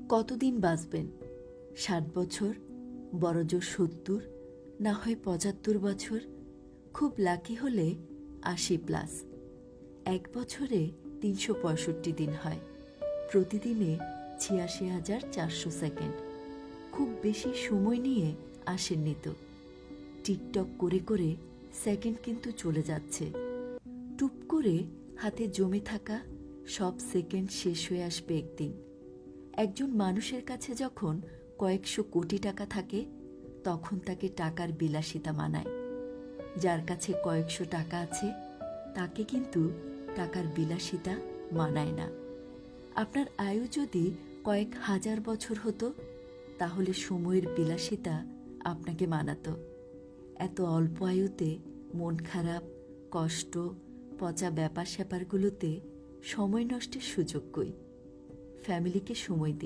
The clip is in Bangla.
কতদিন বাঁচবেন? ৬০ বছর, বড়জোর ৭০, না হয় ৭৫ বছর, খুব লাকি হলে ৮০+। এক বছরে ৩৬৫ দিন হয়, প্রতিদিনে ৮৬,৪০০ সেকেন্ড। খুব বেশি সময় নিয়ে আসেননি তো। টিকটক করে করে সেকেন্ড কিন্তু চলে যাচ্ছে। টুপ করে হাতে জমে থাকা সব সেকেন্ড শেষ হয়ে আসবে একদিন। একজন মানুষের কাছে যখন কয়েকশো কোটি টাকা থাকে, তখন তাকে টাকার বিলাসিতা মানায়। যার কাছে কয়েকশো টাকা আছে, তাকে কিন্তু টাকার বিলাসিতা মানায় না। আপনার আয়ু যদি কয়েক হাজার বছর হতো, তাহলে সময়ের বিলাসিতা আপনাকে মানাতো। এত অল্প আয়ুতে মন খারাপ, কষ্ট, পচা ব্যাপার স্যাপারগুলোতে সময় নষ্টের সুযোগ কই? ফ্যামিলিকে সময় দিন।